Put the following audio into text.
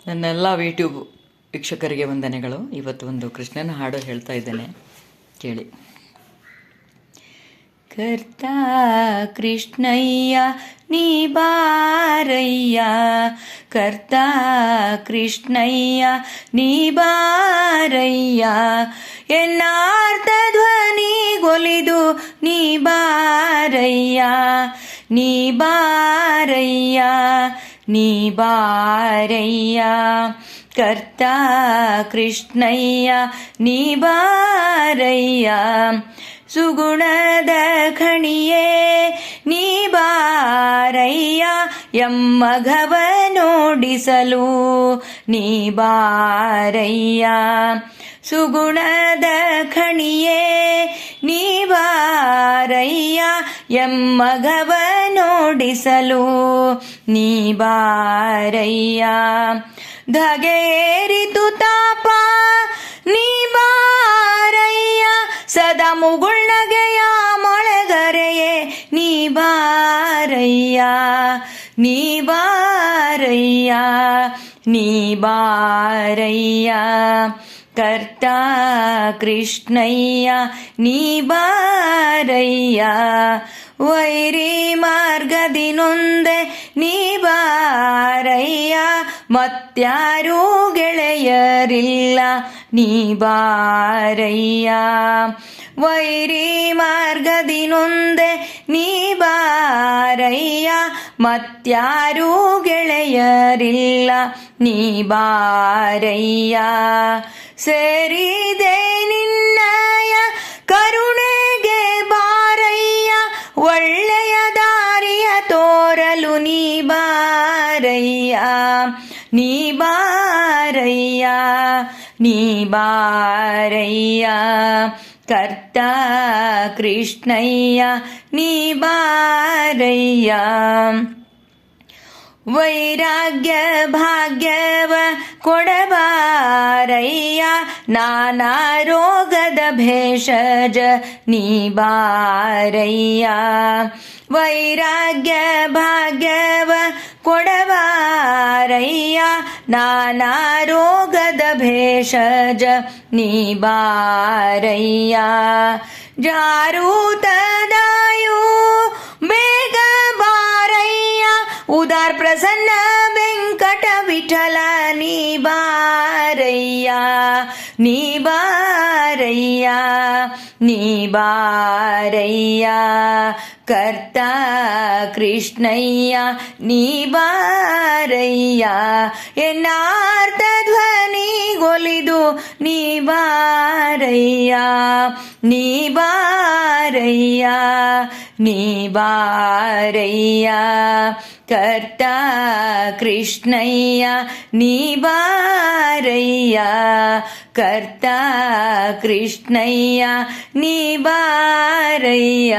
ನನ್ನೆಲ್ಲ ಯೂಟ್ಯೂಬ್ ವೀಕ್ಷಕರಿಗೆ ವಂದನೆಗಳು. ಇವತ್ತು ಒಂದು ಕೃಷ್ಣನ ಹಾಡು ಹೇಳ್ತಾ ಇದ್ದೇನೆ, ಕೇಳಿ. ಕರ್ತ ಕೃಷ್ಣಯ್ಯ ನೀ ಬಾರಯ್ಯ, ಕರ್ತ ಕೃಷ್ಣಯ್ಯ ನೀ ಬಾರಯ್ಯ, ಎನ್ನಾರ್ಥ ಧ್ವನಿಗೊಲಿದು ನೀ ಬಾರಯ್ಯ, ನೀ ಬಾರಯ್ಯ, ನೀ ಬಾರಯ್ಯ, ಕರ್ತ ಕೃಷ್ಣಯ್ಯ ನೀ ಬಾರಯ್ಯ, ಸುಗುಣದ ಖಣಿಯೇ ನೀ ಬಾರಯ್ಯ, ಎಮ್ಮಘವ ನೋಡಿಸಲು ನೀ ಬಾರಯ್ಯ, ಸುಗುಣದ ಖಣಿಯೇ ನೀ ಬಾರಯ್ಯ, ಎಮ್ಮಘವ ನೋಡಿಸಲು ನೀ ಬಾರಯ್ಯ, ಧಗೆಯೇರಿತು ತಾಪ ನೀ ಬಾರಯ್ಯ, ಸದಾ ಮುಗುಳ್ನಗೆಯ ಮೊಳೆಗರೆಯೇ ನೀ ಬಾರಯ್ಯ, ನೀ ಬಾರಯ್ಯ, ನೀ ಬಾರಯ್ಯ, ಕರ್ತ ಕೃಷ್ಣಯ್ಯ ನೀ ಬಾರಯ್ಯ, ವೈರಿ ಮಾರ್ಗದಿ ನೊಂದೆ ನೀ ಬಾರಯ್ಯ, ಮತ್ಯಾರೂ ಗೆಳೆಯರಿಲ್ಲ ನೀ ಬಾರಯ್ಯ, ವೈರಿ ಮಾರ್ಗದಿ ನೊಂದೆ ನೀ ಬಾರಯ್ಯ, ಮತ್ಯಾರೂ ಗೆಳೆಯರಿಲ್ಲ ನೀ ಬಾರಯ್ಯ, ಸೇರಿದೆ ನಿನ್ನಯ ಕರುಣೆಗೆ ಬಾರಯ್ಯ, ಒಳ್ಳೆಯ ದಾರಿಯ ತೋರಲು ನೀ ಬಾರಯ್ಯ, ನೀ ಬಾರಯ್ಯ, ನೀ ಬಾರಯ್ಯ, ಕರ್ತ ಕೃಷ್ಣಯ್ಯ ನೀ ಬಾರಯ್ಯ, ವೈರಾಗ್ಯ ಭಾಗ್ಯವ ಕೊಡಬಾರಯ್ಯ, ನಾನಾ ರೋಗದ ಭೇಷಜ ನೀ ಬಾರಯ್ಯ, ವೈರಾಗ್ಯ ಭಾಗ್ಯವ ಕೊಡಬಾರಯ್ಯ, ನಾನಾ ರೋಗದ ಭೇಷಜ ನೀ ಬಾರಯ್ಯ, ಜಾರೂತದಾಯು ಬೇಗ ಬಾರಯ್ಯ, ಉದಾರ ಪ್ರಸನ್ನ ವೆಂಕಟ ವಿಠಲ ನೀ ಬಾರಯ್ಯ, ನೀ ಬಾರಯ್ಯ, ನೀ ಬಾರಯ್ಯ, ಕರ್ತ ಕೃಷ್ಣಯ್ಯ ನೀ ಬಾರಯ್ಯ, ಎನ್ನಾರ್ಥ ಧ್ವನಿಗೊಲಿದು ನೀ ಬಾರಯ್ಯ, ನೀ ಬಾರಯ್ಯ, ನೀ ಬಾರಯ್ಯ, ಕರ್ತ ಕೃಷ್ಣಯ್ಯ ನೀ ಬಾರಯ್ಯ, ಕರ್ತ ಕೃಷ್ಣಯ್ಯ ನೀ ಬಾರಯ್ಯ.